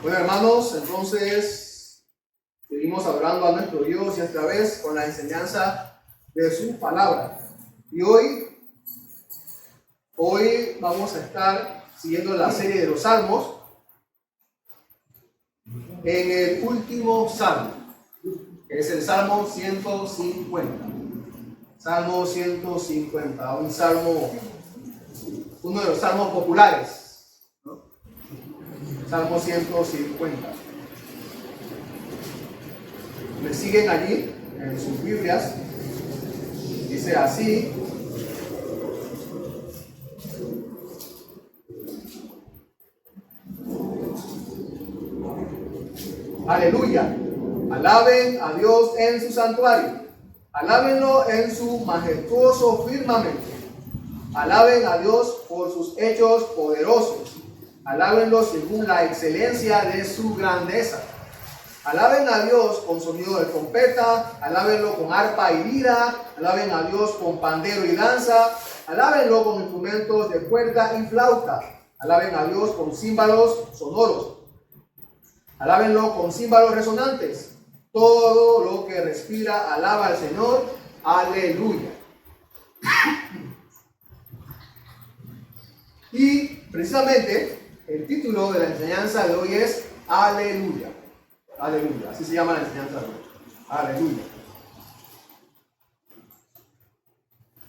Bueno, hermanos, entonces seguimos hablando a nuestro Dios y esta vez con la enseñanza de su palabra. Y hoy vamos a estar siguiendo la serie de los salmos en el último salmo, que es el Salmo 150. Salmo 150, un salmo, uno de los salmos populares, ¿no? Salmo 150. Me siguen allí en sus Biblias. Dice así: aleluya, alaben a Dios en su santuario, alábenlo en su majestuoso firmamento, alaben a Dios por sus hechos poderosos, alábenlo según la excelencia de su grandeza. Alaben a Dios con sonido de trompeta, alábenlo con arpa y lira, alaben a Dios con pandero y danza, alábenlo con instrumentos de cuerda y flauta, alaben a Dios con címbalos sonoros, alábenlo con címbalos resonantes. Todo lo que respira alaba al Señor. Aleluya. Y precisamente el título de la enseñanza de hoy es Aleluya. Aleluya. Así se llama la enseñanza de hoy. Aleluya.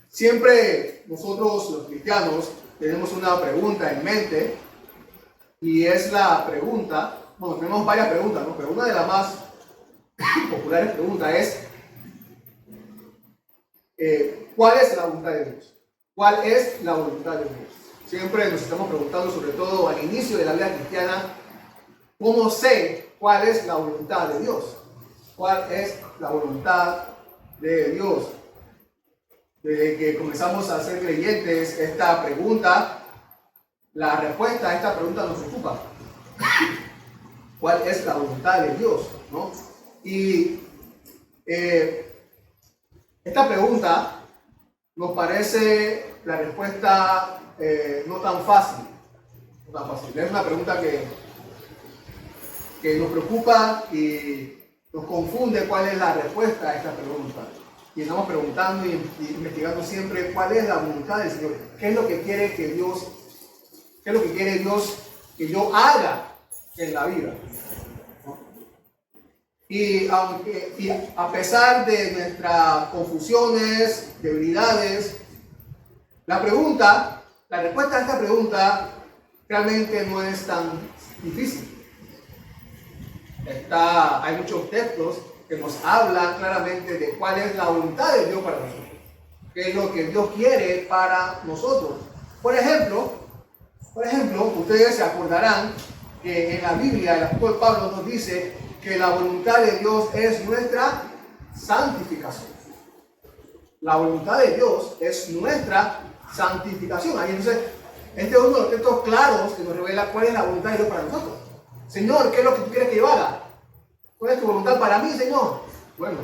Siempre nosotros los cristianos tenemos una pregunta en mente, y es la pregunta, bueno, tenemos varias preguntas, ¿no? Pero una de las más populares preguntas es ¿cuál es la voluntad de Dios? ¿Cuál es la voluntad de Dios? Siempre nos estamos preguntando, sobre todo al inicio de la vida cristiana, ¿cómo sé cuál es la voluntad de Dios? ¿Cuál es la voluntad de Dios? Desde que comenzamos a ser creyentes, esta pregunta, la respuesta a esta pregunta nos ocupa. ¿Cuál es la voluntad de Dios? ¿No? Y esta pregunta nos parece la respuesta no tan fácil. No tan fácil. Es una pregunta que nos preocupa y nos confunde cuál es la respuesta a esta pregunta. Y estamos preguntando y investigando siempre cuál es la voluntad del Señor. ¿Qué es lo que quiere que Dios, qué es lo que quiere Dios que yo haga en la vida? Y a pesar de nuestras confusiones, debilidades, la respuesta a esta pregunta realmente no es tan difícil. Hay muchos textos que nos hablan claramente de cuál es la voluntad de Dios para nosotros, qué es lo que Dios quiere para nosotros. Por ejemplo, ustedes se acordarán que en la Biblia el apóstol Pablo nos dice que la voluntad de Dios es nuestra santificación. La voluntad de Dios es nuestra santificación. Ahí entonces, este es uno de los textos claros que nos revela cuál es la voluntad de Dios para nosotros. Señor, ¿qué es lo que tú quieres que yo haga? ¿Cuál es tu voluntad para mí, Señor? Bueno,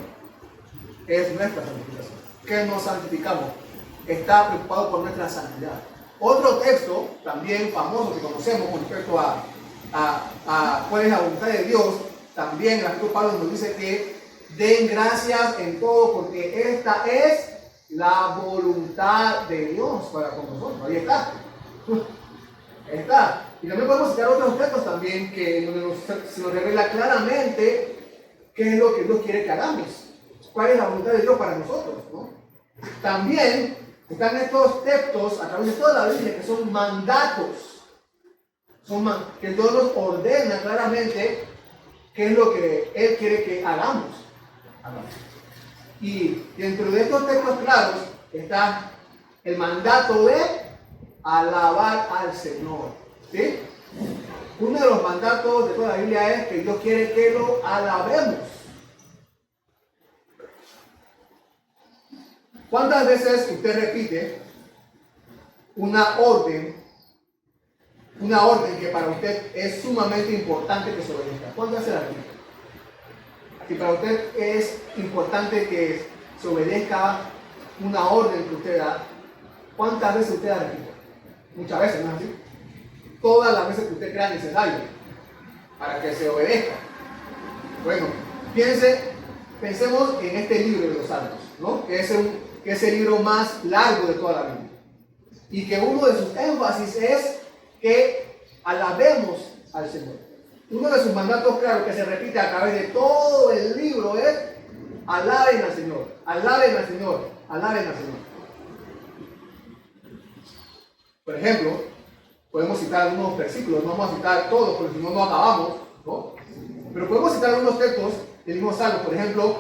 es nuestra santificación. ¿Qué nos santificamos? Está preocupado por nuestra santidad. Otro texto también famoso que conocemos con respecto a cuál es la voluntad de Dios, también el apóstol Pablo nos dice que den gracias en todo, porque esta es la voluntad de Dios para con nosotros. Ahí está. Ahí está. Y también podemos citar otros textos también que se nos revela claramente qué es lo que Dios quiere que hagamos. ¿Cuál es la voluntad de Dios para nosotros? ¿No? También están estos textos a través de toda la Biblia que son mandatos. Que Dios nos ordena claramente qué es lo que Él quiere que hagamos. Y dentro de estos textos claros está el mandato de alabar al Señor. ¿Sí? Uno de los mandatos de toda la Biblia es que Dios quiere que lo alabemos. ¿Cuántas veces usted repite una orden que para usted es sumamente importante que se obedezca? ¿Cuántas veces la repite? Si para usted es importante que se obedezca una orden que usted da, ¿cuántas veces usted la repite? Muchas veces, ¿no es así? Todas las veces que usted crea necesario. para que se obedezca. Bueno, pensemos en este libro de los Salmos, ¿no? Que es el libro más largo de toda la Biblia. Y que uno de sus énfasis es que alabemos al Señor. Uno de sus mandatos claros que se repite a través de todo el libro es: alaben al Señor, alaben al Señor, alaben al Señor. Por ejemplo, podemos citar algunos versículos, no vamos a citar todos porque si no, no acabamos, ¿no? Pero podemos citar algunos textos del mismo Salmo. Por ejemplo,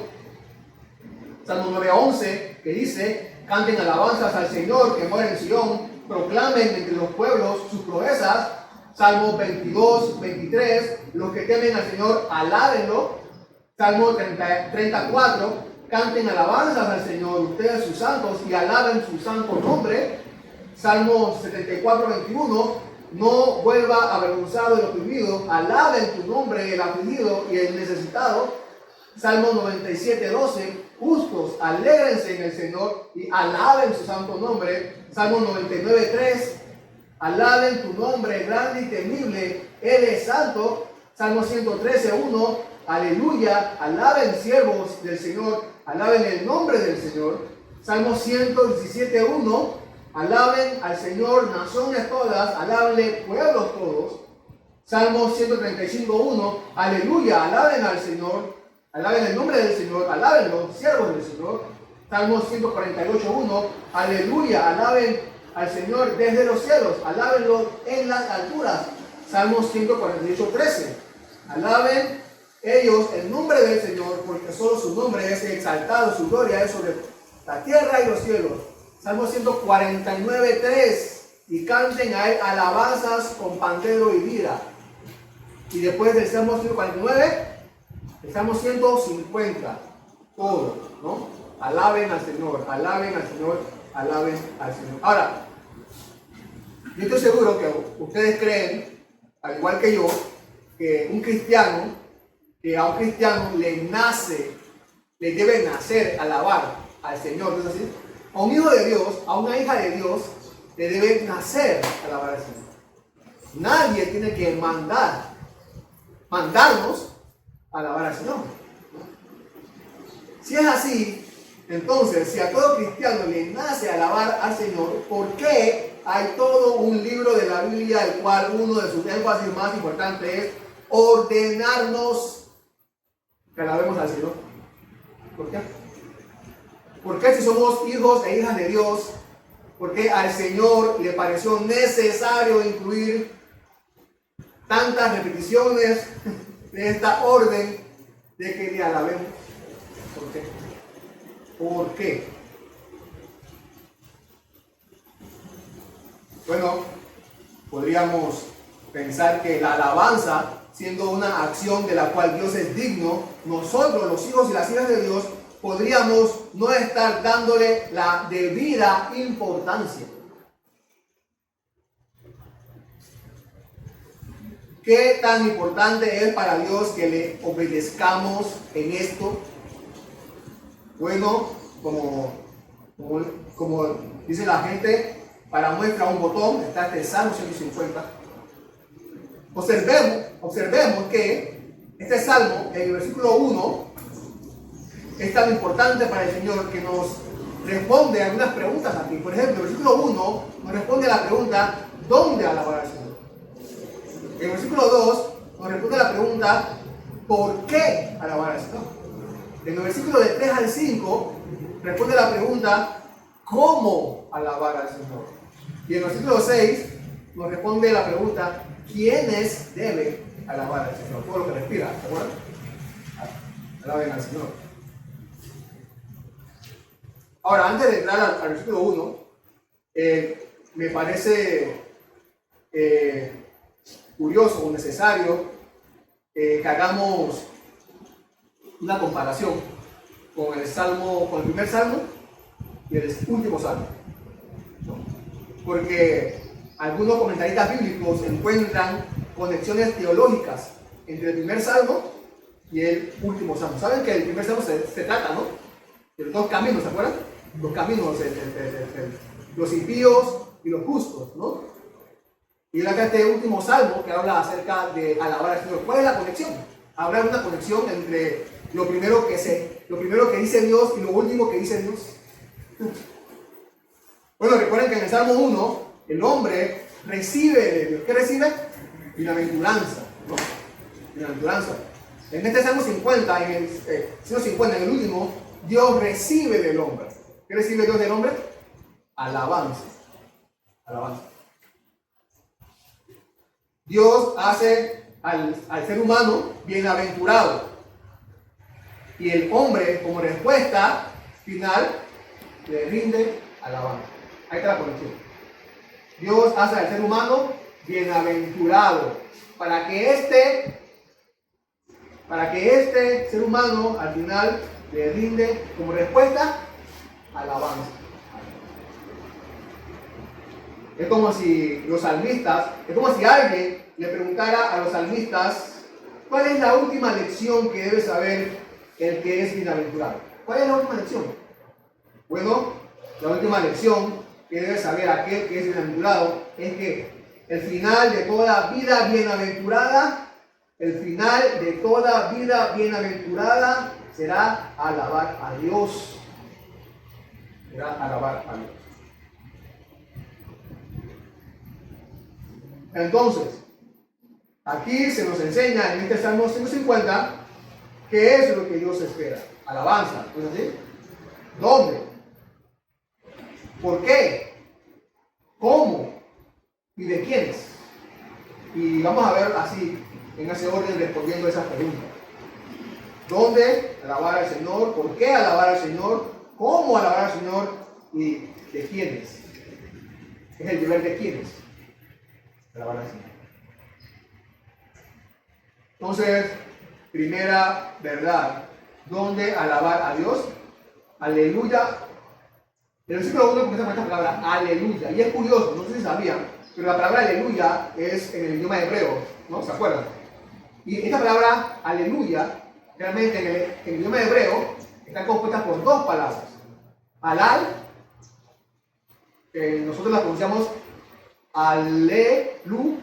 Salmo 9:11, que dice: canten alabanzas al Señor que mora en Sion, proclamen entre los pueblos sus proezas. Salmo 22:23, los que temen al Señor, alábenlo. Salmo 34, canten alabanzas al Señor, ustedes sus santos, y alaben su santo nombre. Salmo 74:21, no vuelva avergonzado el oprimido, alaben tu nombre el afligido y el necesitado. Salmo 97:12, justos, alégrense en el Señor y alaben su santo nombre. Salmo 99:3, alaben tu nombre grande y temible, Él es santo. Salmo 113:1, aleluya, alaben siervos del Señor, alaben el nombre del Señor. Salmo 117:1, alaben al Señor naciones todas, alábenle pueblos todos. Salmo 135:1, aleluya, alaben al Señor, alaben el nombre del Señor, alábenlo, siervos del Señor. Salmo 148:1, aleluya, alaben al Señor desde los cielos, alábenlo en las alturas. Salmo 148:13, alaben ellos el nombre del Señor, porque solo su nombre es exaltado, su gloria es sobre la tierra y los cielos. Salmo 149:3, y canten a él alabanzas con pandero y lira. Y después del Salmo 149, el Salmo 150, todo, ¿no? Alaben al Señor, alaben al Señor, alaben al Señor. Ahora, yo estoy seguro que ustedes creen, al igual que yo, que a un cristiano le debe nacer alabar al Señor, ¿no es así? A un hijo de Dios, a una hija de Dios, le debe nacer alabar al Señor. Nadie tiene que mandarnos a alabar al Señor. Si es así, entonces, si a todo cristiano le nace alabar al Señor, ¿por qué hay todo un libro de la Biblia, el cual uno de sus énfasis más importantes es ordenarnos que alabemos al Señor? ¿Por qué? ¿Por qué si somos hijos e hijas de Dios, por qué al Señor le pareció necesario incluir tantas repeticiones de esta orden de que le alabemos? ¿Por qué? ¿Por qué? Bueno, podríamos pensar que la alabanza, siendo una acción de la cual Dios es digno, nosotros, los hijos y las hijas de Dios, podríamos no estar dándole la debida importancia. ¿Qué tan importante es para Dios que le obedezcamos en esto? Bueno, como dice la gente, para muestra un botón está este Salmo 150. Observemos que este Salmo, en el versículo 1, es tan importante para el Señor que nos responde a algunas preguntas aquí. Por ejemplo, el versículo 1 nos responde a la pregunta: ¿dónde alabar al Señor? El versículo 2 nos responde a la pregunta: ¿por qué alabar al Señor? En el versículo de 3 al 5 responde a la pregunta: ¿cómo alabar al Señor? Y en el versículo 6 nos responde la pregunta: ¿quiénes deben alabar al Señor? Todo lo que respira, ¿se acuerdan? Alaben al Señor. Ahora, antes de entrar al versículo 1, me parece curioso o necesario que hagamos una comparación con el primer salmo y el último salmo, ¿no? Porque algunos comentaristas bíblicos encuentran conexiones teológicas entre el primer salmo y el último salmo. Saben que el primer salmo se trata, ¿no?, de los dos caminos, ¿se acuerdan? Los caminos, los impíos y los justos, ¿no? Y acá este último salmo que habla acerca de alabar al Señor. ¿Cuál es la conexión? Habrá una conexión entre lo primero que dice Dios y lo último que dice Dios. Bueno, recuerden que en el Salmo 1, el hombre recibe de Dios. ¿Qué recibe? Bienaventuranza, ¿no? Bienaventuranza. En este Salmo 50, en el último, Dios recibe del hombre. ¿Qué recibe Dios del hombre? Alabanza. Alabanza. Dios hace al ser humano bienaventurado. Y el hombre, como respuesta final, le rinde alabanza. Ahí está la conexión. Dios hace al ser humano bienaventurado para que este ser humano al final le rinde como respuesta alabanza. Es como si alguien le preguntara a los salmistas, ¿cuál es la última lección que debe saber el que es bienaventurado? ¿Cuál es la última lección? Bueno, la última lección que debe saber aquel que es bienaventurado es que el final de toda vida bienaventurada será alabar a Dios. Será alabar a Dios. Entonces, aquí se nos enseña en este Salmo 150 qué es lo que Dios espera. Alabanza, ¿no es así? ¿Dónde? ¿Por qué? ¿Cómo? ¿Y de quiénes? Y vamos a ver así, en ese orden, respondiendo esas preguntas. ¿Dónde alabar al Señor? ¿Por qué alabar al Señor? ¿Cómo alabar al Señor? ¿Y de quiénes? Es el deber de quiénes. Alabar al Señor. Entonces, primera verdad, ¿dónde alabar a Dios? Aleluya. El versículo 1 comienza con esta palabra, aleluya. Y es curioso, no sé si sabían, pero la palabra aleluya es en el idioma hebreo, ¿no? ¿Se acuerdan? Y esta palabra aleluya, realmente en el idioma hebreo, está compuesta por dos palabras. Alal, que nosotros la pronunciamos alelu,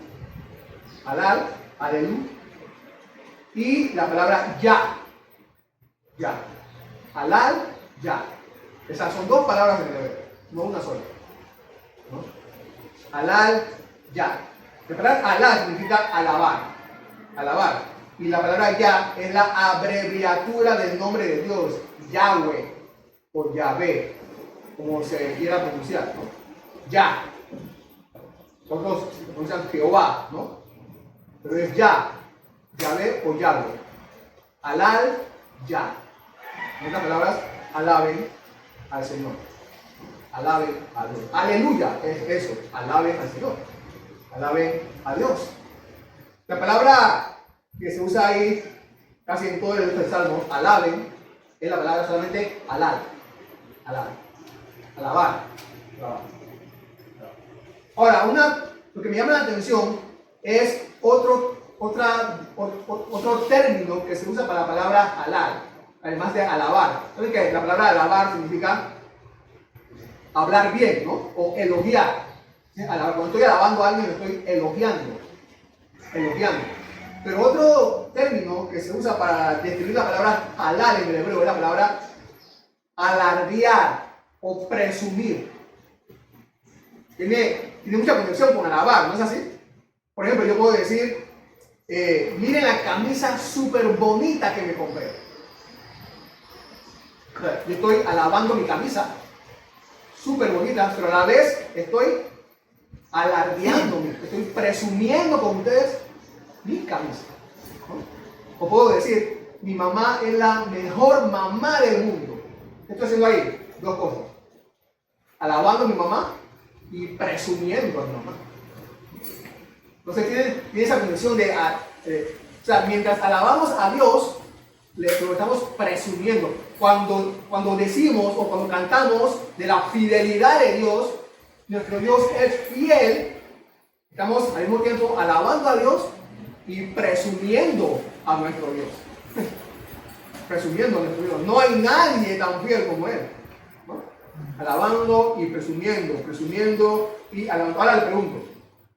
alal, alelu, y la palabra ya, ya, alal, ya. Esas son dos palabras en el hebreo, no una sola, ¿no? Alal, ya. La palabra alal significa alabar, alabar. Y la palabra ya es la abreviatura del nombre de Dios, Yahweh o Yahvé, como se quiera pronunciar, ¿no? Ya. Otros se pronuncian Jehová, ¿no? Pero es ya, Yahvé o Yahweh. Alal, ya. En otras palabras, alaben al Señor. Alaben a Dios. Aleluya es eso, alaben al Señor. Alaben a Dios. La palabra que se usa ahí casi en todo el resto del Salmo, alaben, es la palabra solamente alal. Alaben. Alabar. Alabar. Ahora, lo que me llama la atención es otro término que se usa para la palabra alal, además de alabar. ¿Saben que la palabra alabar significa hablar bien, ¿no? O elogiar. Cuando estoy alabando a alguien, lo estoy elogiando. Elogiando. Pero otro término que se usa para describir la palabra halal en el hebreo es la palabra alardear o presumir. Tiene mucha conexión con alabar, ¿no es así? Por ejemplo, yo puedo decir, miren la camisa súper bonita que me compré. Yo estoy alabando mi camisa, súper bonita, pero a la vez estoy alardeándome, estoy presumiendo con ustedes mi camisa, ¿no? O puedo decir, mi mamá es la mejor mamá del mundo. ¿Qué estoy haciendo ahí? Dos cosas. Alabando a mi mamá y presumiendo a mi mamá. Entonces tiene esa conexión de, o sea, mientras alabamos a Dios, lo estamos presumiendo. Cuando decimos o cuando cantamos de la fidelidad de Dios, nuestro Dios es fiel, estamos al mismo tiempo alabando a Dios y presumiendo a nuestro Dios. Presumiendo a nuestro Dios. No hay nadie tan fiel como Él, ¿no? Alabando y presumiendo y alabando. Ahora le pregunto,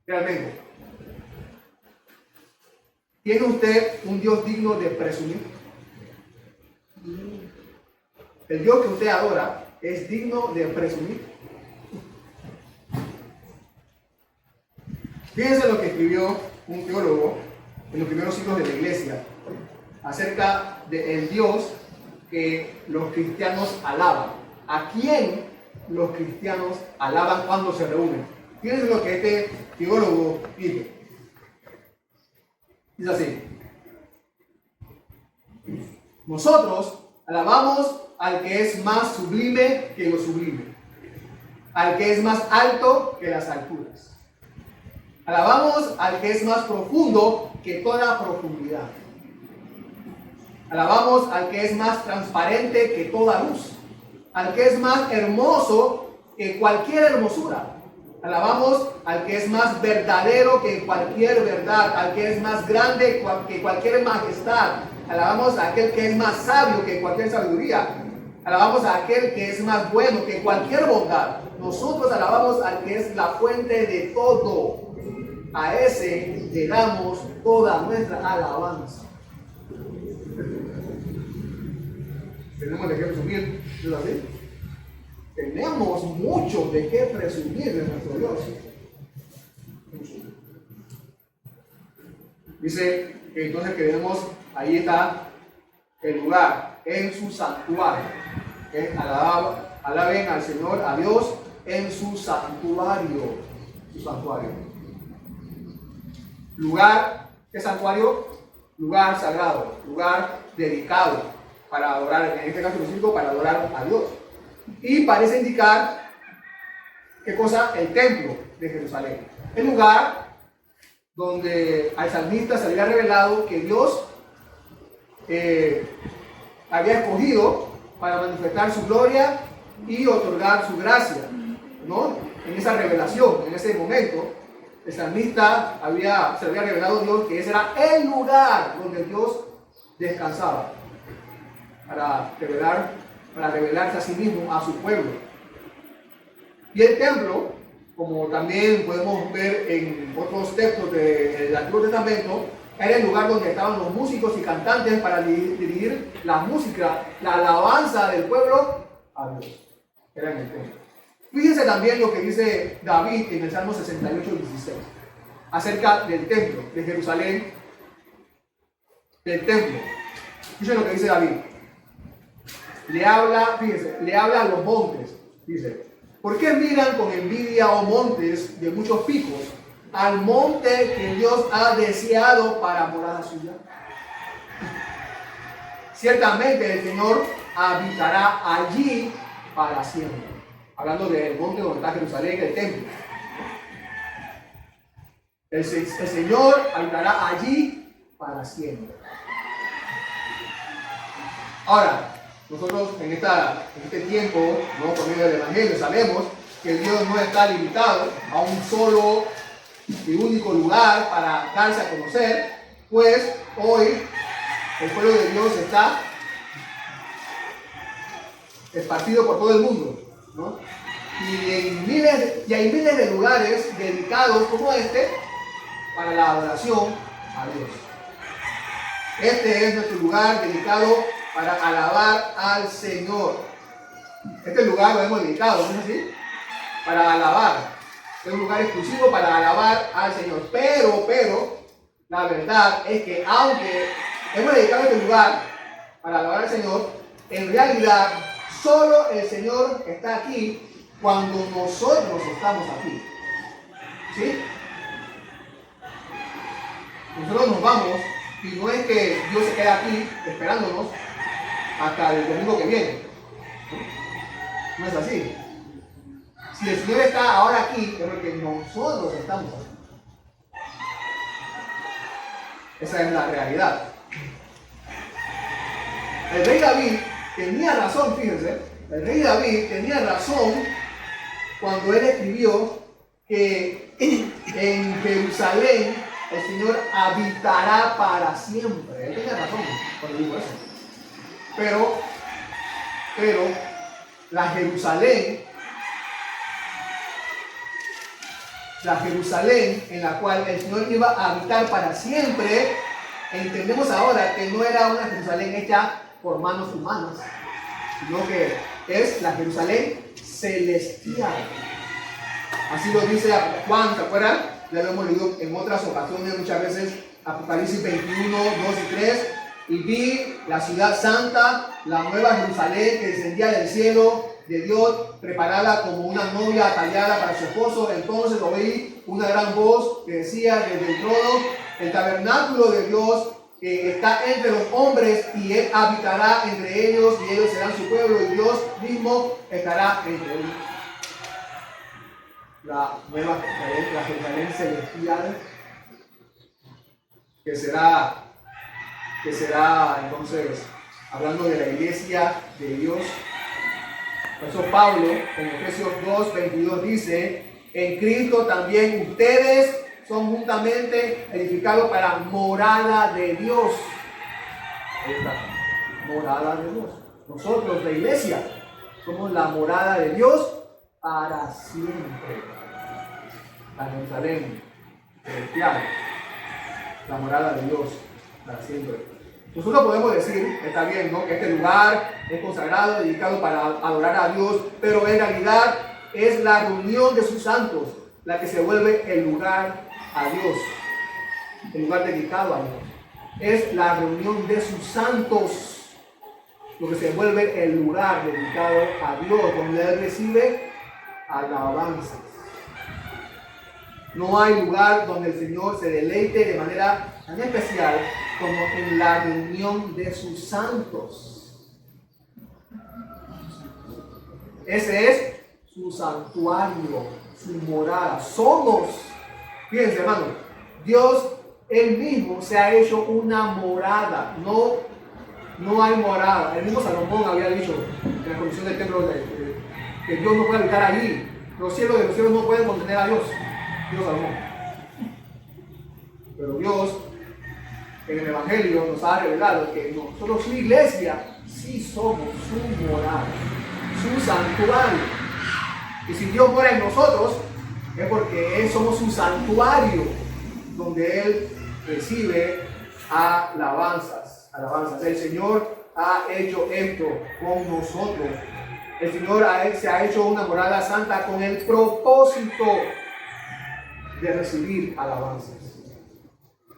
realmente. ¿Tiene usted un Dios digno de presumir? El Dios que usted adora es digno de presumir. Fíjense lo que escribió un teólogo en los primeros siglos de la iglesia acerca del Dios que los cristianos alaban. ¿A quién los cristianos alaban cuando se reúnen? Fíjense lo que este teólogo dice. Dice así: nosotros alabamos al que es más sublime que lo sublime, al que es más alto que las alturas. Alabamos al que es más profundo que toda profundidad. Alabamos al que es más transparente que toda luz, al que es más hermoso que cualquier hermosura. Alabamos al que es más verdadero que cualquier verdad, al que es más grande que cualquier majestad. Alabamos a aquel que es más sabio que cualquier sabiduría. Alabamos a aquel que es más bueno que cualquier bondad. Nosotros alabamos al que es la fuente de todo. A ese le damos toda nuestra alabanza. Tenemos de qué presumir, ¿no es así? Tenemos mucho de qué presumir de nuestro Dios. Dice que entonces que tenemos, ahí está el lugar, en su santuario. Alaben al Señor, a Dios, en su santuario. Su santuario. Lugar, ¿qué santuario? Lugar sagrado, lugar dedicado para adorar, en este caso específico, para adorar a Dios. Y parece indicar, ¿qué cosa? El templo de Jerusalén. El lugar donde al salmista se había revelado que Dios había escogido para manifestar su gloria y otorgar su gracia, ¿no? En esa revelación, en ese momento, el salmista se había revelado a Dios que ese era el lugar donde Dios descansaba para revelarse a sí mismo, a su pueblo. Y el templo, como también podemos ver en otros textos del Antiguo Testamento, era el lugar donde estaban los músicos y cantantes para dirigir la música, la alabanza del pueblo a Dios. Era en el templo. Fíjense también lo que dice David en el Salmo 68:16 acerca del templo de Jerusalén, del templo. Fíjense lo que dice David. Le habla a los montes, dice: ¿por qué miran con envidia, oh montes de muchos picos, al monte que Dios ha deseado para morada suya? Ciertamente el Señor habitará allí para siempre. Hablando del monte donde está Jerusalén, el templo. El Señor habitará allí para siempre. Ahora, nosotros en este tiempo, ¿no?, por medio del Evangelio, sabemos que Dios no está limitado a un solo y único lugar para darse a conocer, pues hoy el pueblo de Dios está esparcido por todo el mundo, ¿no? Y hay miles de lugares dedicados como este para la adoración a Dios. Este es nuestro lugar dedicado para alabar al Señor. Este lugar lo hemos dedicado, ¿no es así? Para alabar. Es un lugar exclusivo para alabar al Señor. Pero, la verdad es que aunque hemos dedicado este lugar para alabar al Señor, en realidad solo el Señor está aquí cuando nosotros estamos aquí. ¿Sí? Nosotros nos vamos y no es que Dios se queda aquí esperándonos hasta el domingo que viene. No es así. Si el Señor está ahora aquí, es porque nosotros estamos aquí. Esa es la realidad. El rey David tenía razón, fíjense. El rey David tenía razón cuando él escribió que en Jerusalén el Señor habitará para siempre. Él tenía razón cuando dijo eso. Pero la Jerusalén la Jerusalén en la cual el Señor iba a habitar para siempre, entendemos ahora que no era una Jerusalén hecha por manos humanas, sino que es la Jerusalén celestial. Así lo dice Juan, ¿se acuerdan? Ya lo hemos leído en otras ocasiones, muchas veces, Apocalipsis 21, 2 y 3. Y vi la ciudad santa, la nueva Jerusalén que descendía del cielo de Dios, preparada como una novia atallada para su esposo. Entonces oí una gran voz que decía desde el trono: el tabernáculo de Dios está entre los hombres, y Él habitará entre ellos, y ellos serán su pueblo, y Dios mismo estará entre ellos. La nueva Jerusalén, la Jerusalén celestial, que será entonces, hablando de la iglesia de Dios. Por eso Pablo en Efesios 2, 22 dice: en Cristo también ustedes son juntamente edificados para morada de Dios. Ahí está, morada de Dios. Nosotros, la iglesia, somos la morada de Dios para siempre. La Jerusalén celestial, la morada de Dios para siempre. Nosotros podemos decir, está bien, ¿no?, que este lugar es consagrado, dedicado para adorar a Dios, pero en realidad es la reunión de sus santos la que se vuelve el lugar a Dios, el lugar dedicado a Dios. Es la reunión de sus santos lo que se vuelve el lugar dedicado a Dios, donde Él recibe alabanzas. No hay lugar donde el Señor se deleite de manera tan especial como en la reunión de sus santos. Ese es su santuario, su morada. Somos, fíjense hermano, Dios Él mismo se ha hecho una morada. No hay morada. El mismo Salomón había dicho en la comisión del templo que Dios no puede habitar allí. Los cielos de los cielos no pueden contener a Dios. Dios Salomón. Pero Dios en el Evangelio nos ha revelado que nosotros, su iglesia, sí somos su morada, su santuario. Y si Dios mora en nosotros, es porque somos su santuario, donde Él recibe alabanzas. El Señor ha hecho esto con nosotros. El Señor se ha hecho una morada santa con el propósito de recibir alabanzas.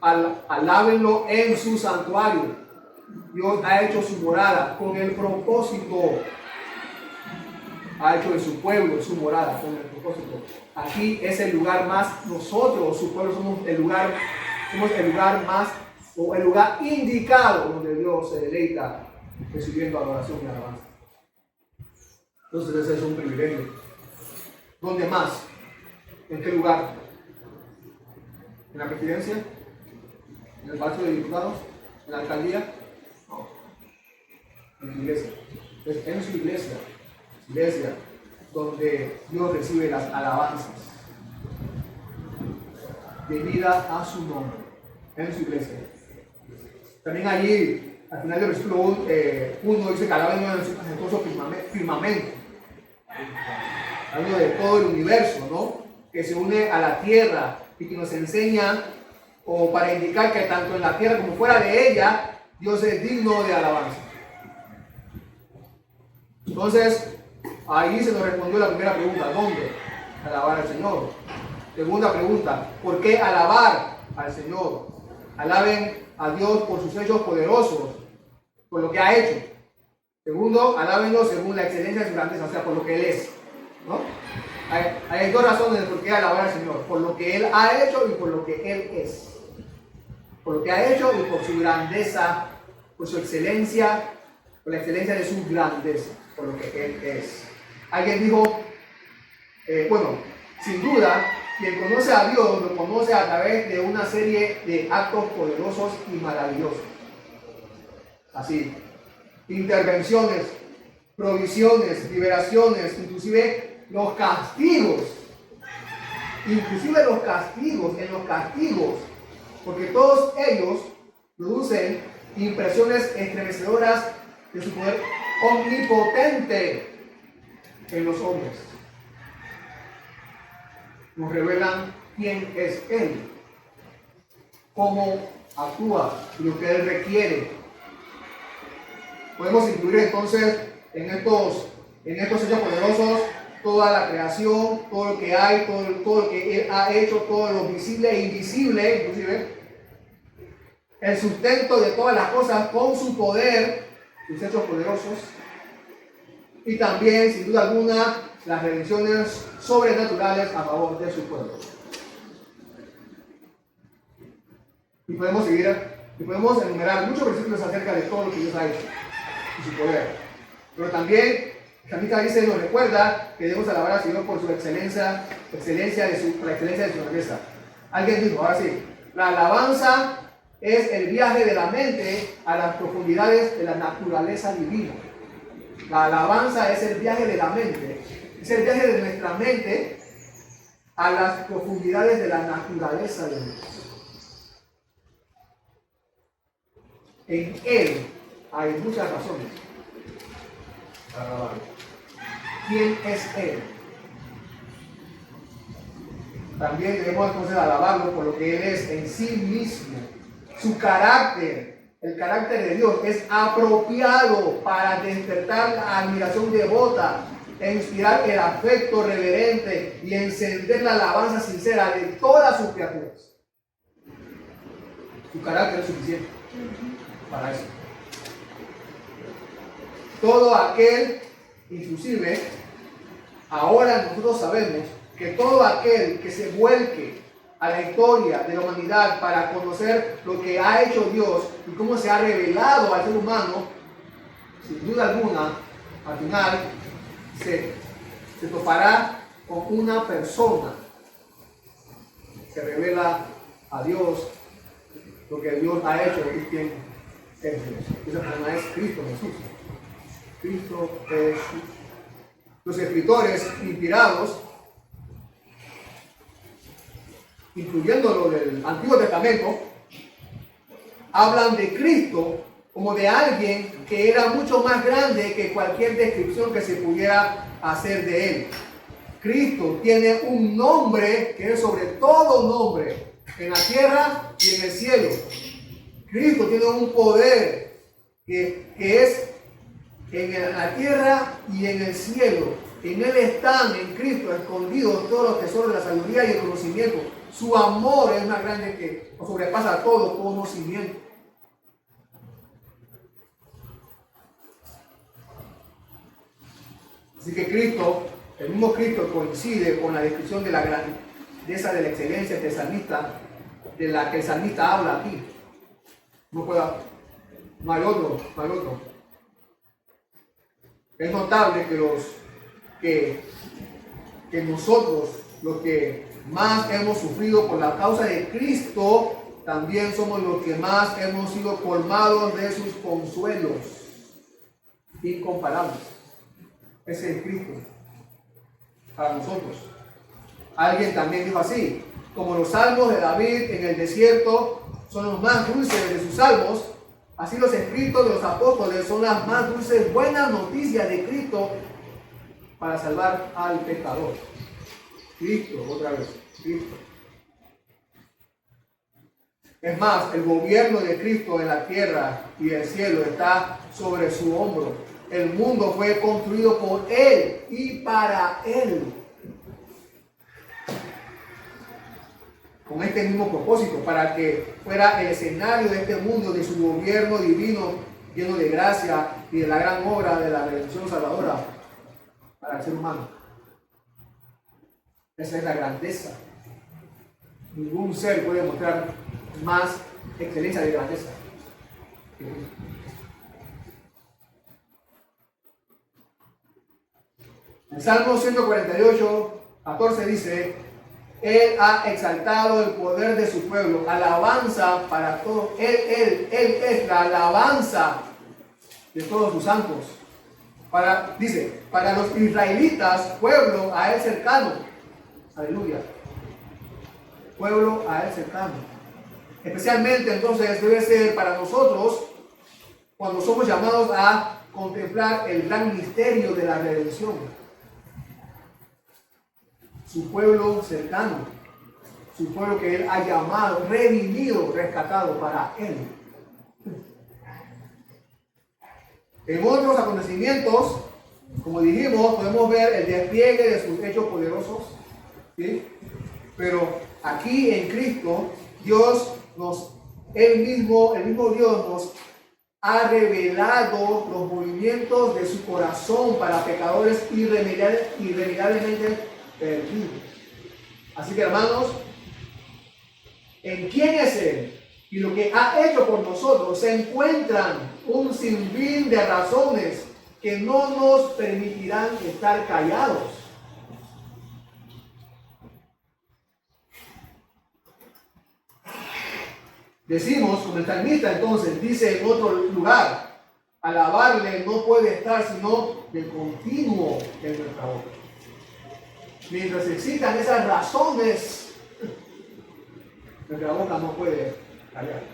Alábenlo en su santuario. Dios ha hecho su morada con el propósito. Ha hecho de su pueblo su morada con el propósito. Aquí es el lugar más, nosotros, su pueblo, somos el lugar más, o el lugar indicado donde Dios se deleita recibiendo adoración y alabanza. Entonces ese es un privilegio. ¿Dónde más? ¿En qué lugar? ¿En la presidencia? ¿En el Palacio de Diputados? ¿En la alcaldía? No. En su iglesia. Entonces, en su iglesia, donde Dios recibe las alabanzas debidas a su nombre. En su iglesia. También allí, al final del versículo 1, dice que alaben en su majestuoso firmamento. Hablando de todo el universo, ¿no?, que se une a la tierra y que nos enseña, o para indicar que tanto en la tierra como fuera de ella, Dios es digno de alabanza. Entonces, ahí se nos respondió la primera pregunta: ¿dónde alabar al Señor? Segunda pregunta: ¿por qué alabar al Señor? Alaben a Dios por sus hechos poderosos, por lo que ha hecho. Segundo, alábenlo según la excelencia de su grandeza, o sea, por lo que Él es, ¿no? Hay dos razones por qué alabar al Señor: por lo que Él ha hecho y por lo que Él es. Por lo que ha hecho y por su grandeza, por su excelencia, por la excelencia de su grandeza, por lo que Él es. Alguien dijo, sin duda, quien conoce a Dios lo conoce a través de una serie de actos poderosos y maravillosos. Así, intervenciones, provisiones, liberaciones, inclusive los castigos, en los castigos, porque todos ellos producen impresiones estremecedoras de su poder omnipotente en los hombres. nos revelan quién es Él, cómo actúa y lo que Él requiere. Podemos incluir entonces en estos hechos poderosos toda la creación, todo lo que hay, todo lo que Él ha hecho, todo lo visible e invisible, inclusive el sustento de todas las cosas con su poder, sus hechos poderosos, y también, sin duda alguna, las redenciones sobrenaturales a favor de su pueblo. Y podemos seguir, y podemos enumerar muchos versículos acerca de todo lo que Dios ha hecho y su poder. Pero también, el salmista dice, nos recuerda que debemos alabar al Señor por su excelencia de su grandeza. Alguien dijo, ahora sí, la alabanza es el viaje de la mente a las profundidades de la naturaleza divina. La alabanza es el viaje de la mente, es el viaje de nuestra mente a las profundidades de la naturaleza de Dios. En Él hay muchas razones para alabarlo. ¿Quién es Él? También debemos entonces alabarlo por lo que Él es en sí mismo. Su carácter, el carácter de Dios, es apropiado para despertar la admiración devota e inspirar el afecto reverente y encender la alabanza sincera de todas sus criaturas. Su carácter es suficiente para eso. Todo aquel, inclusive, ahora nosotros sabemos que todo aquel que se vuelque a la historia de la humanidad para conocer lo que ha hecho Dios y cómo se ha revelado al ser humano, sin duda alguna, al final se topará con una persona que revela a Dios lo que Dios ha hecho y quién es Dios. Esa persona es Cristo Jesús. Cristo Jesús. Los escritores inspirados, incluyendo lo del Antiguo Testamento, hablan de Cristo como de alguien que era mucho más grande que cualquier descripción que se pudiera hacer de Él. Cristo tiene un nombre que es sobre todo nombre, en la tierra y en el cielo. Cristo tiene un poder que es en la tierra y en el cielo. En Él están, en Cristo, escondidos todos los tesoros de la sabiduría y el conocimiento. Su amor es más grande que o sobrepasa todo conocimiento. Así que Cristo, el mismo Cristo, coincide con la descripción de la grandeza, de la excelencia del salmista, de la que el salmista habla aquí. No hay otro. Es notable que nosotros, los que más hemos sufrido por la causa de Cristo, también somos los que más hemos sido colmados de sus consuelos incomparables. Ese es Cristo para nosotros. Alguien también dijo así: como los salmos de David en el desierto son los más dulces de sus salmos, así los escritos de los apóstoles son las más dulces buenas noticias de Cristo para salvar al pecador. Cristo, otra vez, Cristo. Es más, el gobierno de Cristo en la tierra y el cielo está sobre su hombro. El mundo fue construido por Él y para Él. Con este mismo propósito, para que fuera el escenario de este mundo, de su gobierno divino, lleno de gracia y de la gran obra de la redención salvadora para el ser humano. Esa es la grandeza. Ningún ser puede mostrar más excelencia de grandeza. En Salmo 148, 14 dice: Él ha exaltado el poder de su pueblo, alabanza para todos. Él es la alabanza de todos sus santos. Dice, para los israelitas, pueblo a Él cercano. Aleluya. Pueblo a Él cercano. Especialmente entonces debe ser para nosotros cuando somos llamados a contemplar el gran misterio de la redención. su pueblo cercano, su pueblo que Él ha llamado, redimido, rescatado para Él. En otros acontecimientos, como dijimos, podemos ver el despliegue de sus hechos poderosos, ¿sí? Pero aquí en Cristo, el mismo Dios nos ha revelado los movimientos de su corazón para pecadores irremediablemente perdidos. Así que, hermanos, en quién es Él y lo que ha hecho por nosotros, se encuentran un sinfín de razones que no nos permitirán estar callados. Decimos, como el salmista entonces dice en otro lugar, alabarle no puede estar sino de continuo en nuestra boca. Mientras existan esas razones, nuestra boca no puede callar.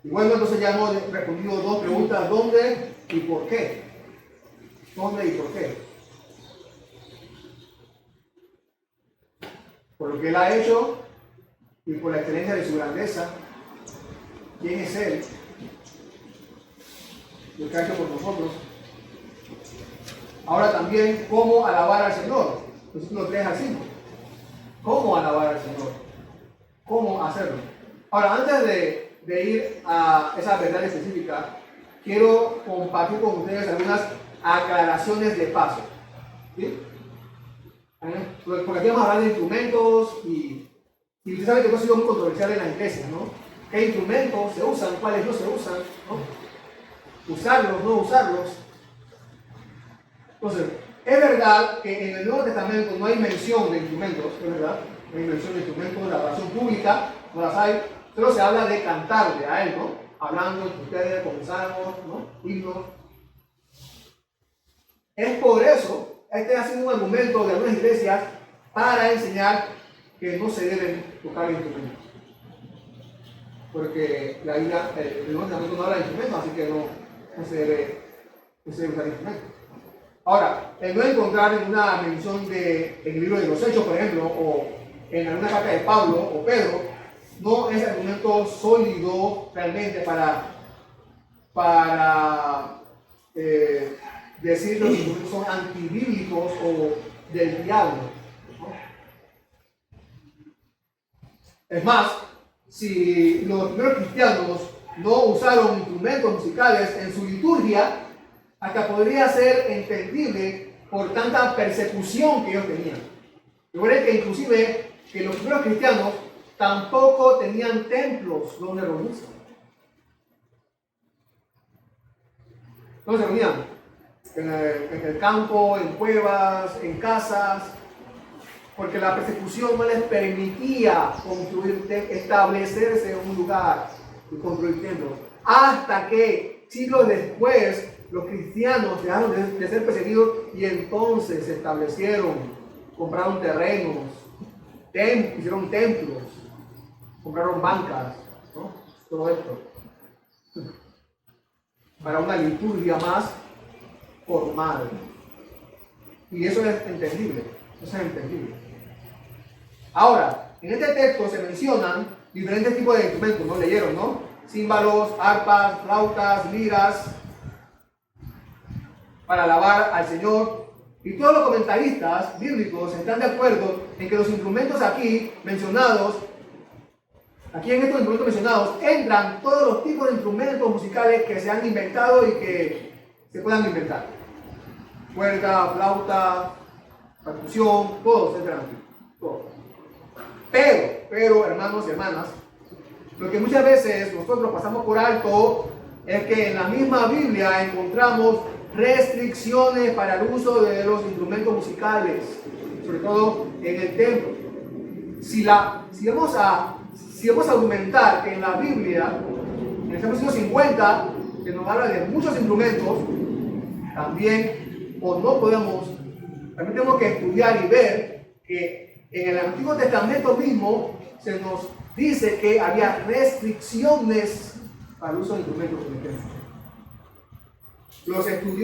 Y bueno, entonces ya hemos respondido dos preguntas: ¿dónde y por qué? ¿Dónde y por qué? Por lo que Él ha hecho y por la excelencia de su grandeza. ¿Quién es Él? Lo que ha hecho por nosotros. Ahora también, ¿cómo alabar al Señor? Versículo 3 al 5. ¿Cómo alabar al Señor? ¿Cómo hacerlo? Ahora, antes de ir a esa verdad específica, quiero compartir con ustedes algunas aclaraciones de paso. ¿Sí? Porque aquí vamos a hablar de instrumentos y usted sabe que esto ha sido muy controversial en la iglesia, ¿no? ¿Qué instrumentos se usan? ¿Cuáles no se usan? ¿No? ¿Usarlos? ¿No usarlos? Entonces, es verdad que en el Nuevo Testamento no hay mención de instrumentos, es verdad, no hay mención de instrumentos, la oración pública no las hay, pero se habla de cantarle a Él, ¿no? Hablando entre ustedes con salmos, ¿no? Himnos. Es por eso. Este ha sido un argumento de algunas iglesias para enseñar que no se deben tocar instrumentos. Porque la Biblia, el Nuevo Testamento no habla de instrumentos, así que no se debe usar instrumentos. Ahora, el no encontrar ninguna mención en el libro de los Hechos, por ejemplo, o en alguna carta de Pablo o Pedro, no es argumento sólido realmente para decir que los instrumentos son antibíblicos o del diablo, ¿no? Es más, si los primeros cristianos no usaron instrumentos musicales en su liturgia, hasta podría ser entendible por tanta persecución que ellos tenían. Recuerden que inclusive que los primeros cristianos tampoco tenían templos donde reunirse. ¿Dónde se reunían? En el campo, en cuevas, en casas, porque la persecución no les permitía establecerse en un lugar y construir templos. Hasta que siglos después los cristianos dejaron de ser perseguidos y entonces se establecieron, compraron terrenos, hicieron templos, compraron bancas, ¿no? Todo esto para una liturgia más formal. Y eso es entendible. Eso es entendible. Ahora, en este texto se mencionan diferentes tipos de instrumentos, ¿no? Leyeron, ¿no? Címbalos, arpas, flautas, liras, para alabar al Señor. Y todos los comentaristas bíblicos están de acuerdo en que los instrumentos aquí mencionados, aquí en estos instrumentos mencionados, entran todos los tipos de instrumentos musicales que se han inventado y que se puedan inventar. Cuerda, flauta, percusión, todos entran aquí. Todos. Pero, hermanos y hermanas, lo que muchas veces nosotros pasamos por alto es que en la misma Biblia encontramos restricciones para el uso de los instrumentos musicales, sobre todo en el templo. Si vamos a argumentar que en la Biblia, en el Salmo 150, que nos habla de muchos instrumentos, también tenemos que estudiar y ver que en el Antiguo Testamento mismo se nos dice que había restricciones para el uso de instrumentos en el templo.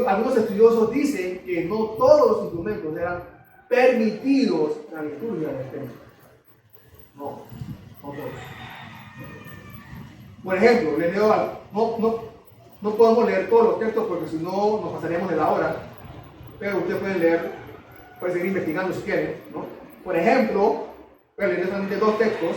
Algunos estudiosos dicen que no todos los instrumentos eran permitidos en la liturgia del templo. No todos. Por ejemplo, les leo algo. No podemos leer todos los textos porque si no nos pasaríamos de la hora, pero ustedes pueden leer, pueden seguir investigando si quieren, ¿no? Por ejemplo, voy a leer solamente dos textos.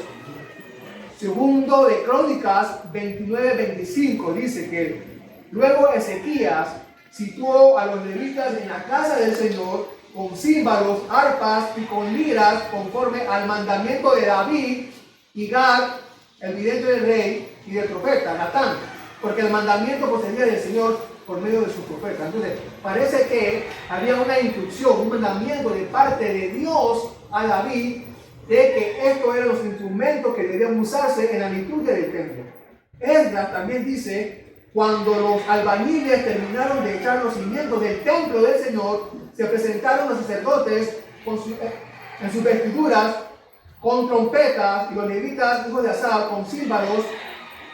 Segundo de Crónicas 29-25 dice que luego Ezequías situó a los levitas en la casa del Señor con címbalos, arpas y con liras conforme al mandamiento de David y Gad, el vidente del rey y del profeta Natán, porque el mandamiento procedía del Señor por medio de sus profetas. Entonces, parece que había una instrucción, un mandamiento de parte de Dios a David de que estos eran los instrumentos que debían usarse en la liturgia del templo. Esdras también dice, cuando los albañiles terminaron de echar los cimientos del templo del Señor, se presentaron los sacerdotes en sus vestiduras con trompetas y los levitas, hijos de Asaf, con címbalos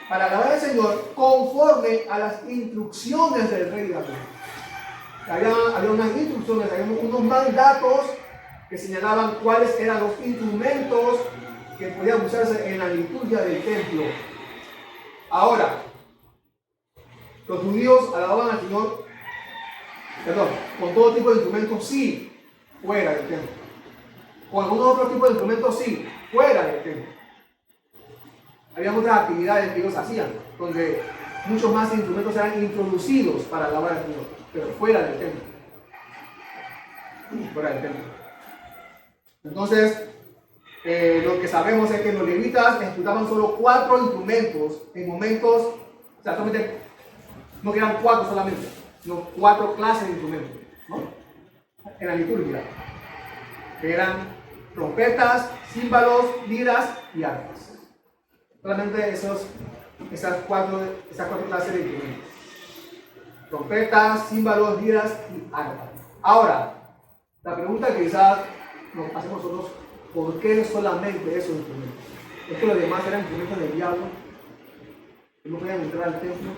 para alabar al Señor conforme a las instrucciones del rey David. Había unas instrucciones, había unos mandatos que señalaban cuáles eran los instrumentos que podían usarse en la liturgia del templo. Ahora, los judíos alababan al Señor, con todo tipo de instrumentos, sí, fuera del templo. Con algunos otros tipos de instrumentos, sí, fuera del templo. Había otras actividades que ellos hacían, donde muchos más instrumentos eran introducidos para alabar al Señor, pero fuera del templo. Fuera del templo. Entonces, lo que sabemos es que los levitas ejecutaban solo 4 instrumentos en momentos, o sea, solamente, no que eran 4 solamente, sino 4 clases de instrumentos, ¿no? En la liturgia, que eran trompetas, címbalos, liras y arpas. Solamente esas cuatro clases de instrumentos. Trompetas, címbalos, liras y arpas. Ahora, la pregunta que quizás nos hacemos nosotros, ¿por qué solamente esos instrumentos? ¿Es que los demás eran instrumentos del diablo? ¿Que no podían entrar al templo?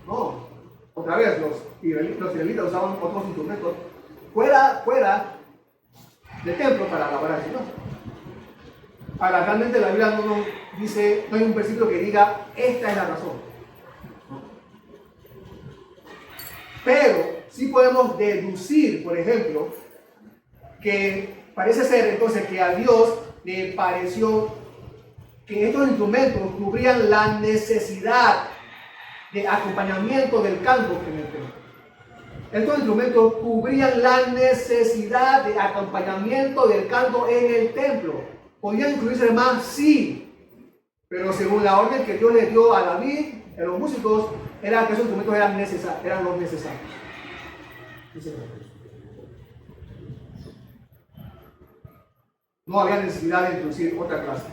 No. Otra vez, los israelitas usaban otros instrumentos fuera del templo para alabar al Señor. Ahora, realmente la Biblia no nos dice, no hay un versículo que diga, esta es la razón. Pero sí podemos deducir, por ejemplo, que parece ser entonces que a Dios le pareció que estos instrumentos cubrían la necesidad de acompañamiento del canto en el templo. Estos instrumentos cubrían la necesidad de acompañamiento del canto en el templo. ¿Podían incluirse más? Sí. Pero según la orden que Dios le dio a David, a los músicos, era que esos instrumentos eran los necesarios. No había necesidad de introducir otra clase.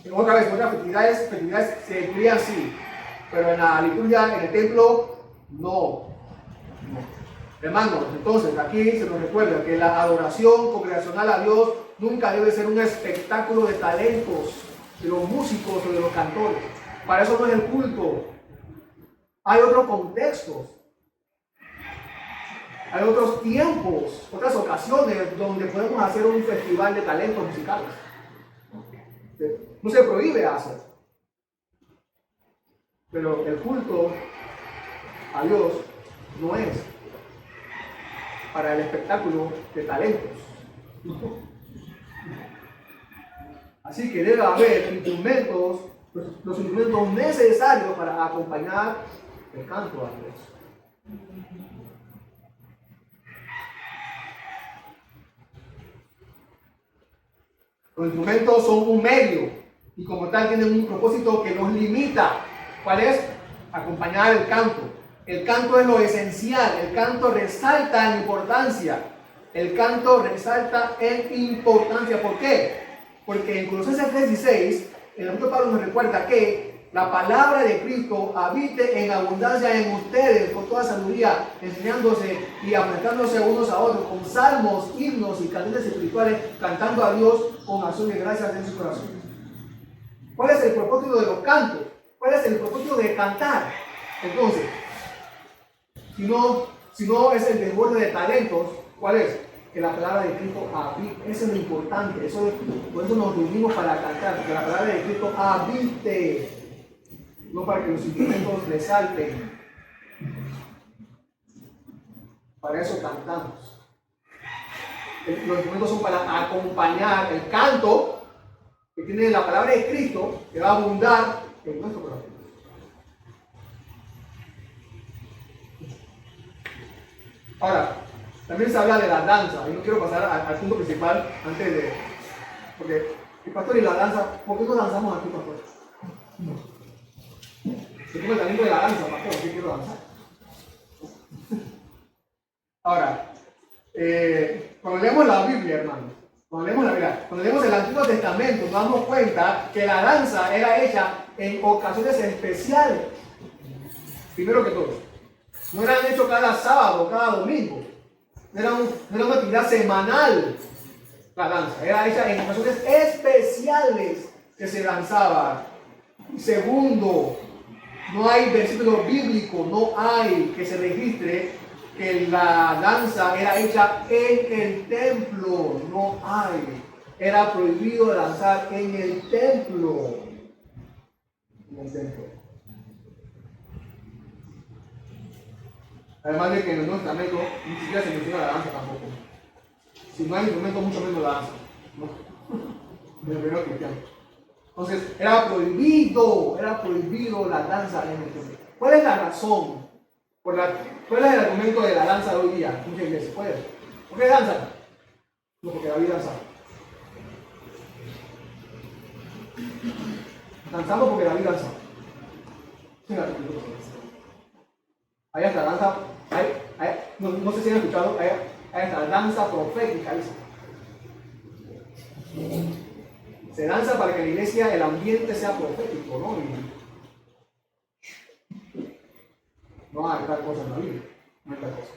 Otra vez, otras festividades se incluían sí, pero en la liturgia, en el templo, no. Hermanos, entonces aquí se nos recuerda que la adoración congregacional a Dios nunca debe ser un espectáculo de talentos de los músicos o de los cantores. Para eso no es el culto. Hay otros contextos. Hay otros tiempos, otras ocasiones donde podemos hacer un festival de talentos musicales. No se prohíbe hacer. Pero el culto a Dios no es para el espectáculo de talentos. Así que debe haber instrumentos, los instrumentos necesarios para acompañar el canto a Dios. Los instrumentos son un medio y como tal tienen un propósito que los limita. ¿Cuál es? Acompañar el canto. El canto es lo esencial, el canto resalta en importancia. El canto resalta en importancia. ¿Por qué? Porque en Colosenses 3:16, el apóstol Pablo nos recuerda que la palabra de Cristo habite en abundancia en ustedes, con toda sabiduría, enseñándose y aumentándose unos a otros, con salmos, himnos y canciones espirituales, cantando a Dios con acción de gracias en su corazón. ¿Cuál es el propósito de los cantos? ¿Cuál es el propósito de cantar? Entonces, si no es el desborde de talentos, ¿cuál es? Que la palabra de Cristo habite. Eso es lo importante. Por eso nos reunimos para cantar, que la palabra de Cristo habite. No para que los instrumentos resalten. Para eso cantamos. Los instrumentos son para acompañar el canto que tiene la palabra de Cristo, que va a abundar en nuestro corazón. Ahora, también se habla de la danza, y no quiero pasar al punto principal antes de... Porque el pastor y la danza, ¿por qué no danzamos aquí, pastor? Yo tengo el talento de la danza, pastor, ¿qué quiero danzar? Ahora, cuando leemos la Biblia, hermanos, cuando leemos el Antiguo Testamento, nos damos cuenta que la danza era hecha en ocasiones especiales. Primero que todo, no eran hechos cada sábado, cada domingo. No era una actividad semanal la danza. Era hecha en ocasiones especiales que se danzaba. Segundo, no hay versículo bíblico, no hay que se registre que la danza era hecha en el templo. No hay. Era prohibido danzar en el templo. En el templo. Además de que en el Nuevo Testamento ni siquiera se menciona la danza tampoco. Si no hay instrumento, mucho menos la danza. ¿No? De los primeros cristianos. Entonces, era prohibido la danza en el templo. ¿Cuál es la razón? ¿Cuál es el argumento de la danza de hoy día? Muchas iglesias. ¿Cuál es? ¿Por qué danzan? No, porque David danzaba. Danzamos porque David danzaba. Hay hasta danza, no sé si han escuchado, hay hasta danza profética, dice. Se danza para que en la iglesia el ambiente sea profético, ¿no? No hay tal cosa en la Biblia, no hay tal cosa.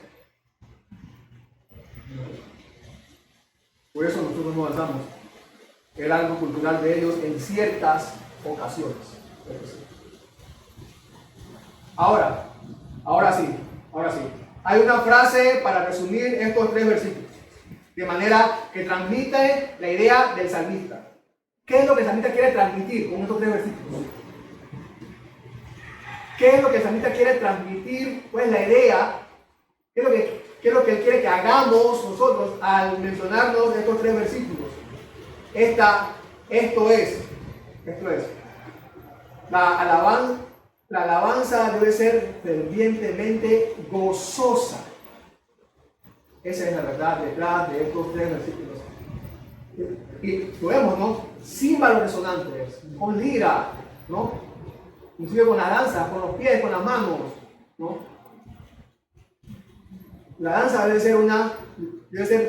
Por eso nosotros no danzamos. Era algo cultural de ellos en ciertas ocasiones. Ahora sí. Hay una frase para resumir estos 3 versículos, de manera que transmite la idea del salmista. ¿Qué es lo que el salmista quiere transmitir con estos 3 versículos? ¿Qué es lo que el salmista quiere transmitir? Pues la idea, ¿qué es lo que él quiere que hagamos nosotros al mencionarnos estos 3 versículos? Esto es, la alabanza debe ser fervientemente gozosa. Esa es la verdad detrás de estos 3 versículos. Y lo vemos, ¿no? Címbalos resonantes, con lira, ¿no? Inclusive con la danza, con los pies, con las manos, ¿no? La danza debe ser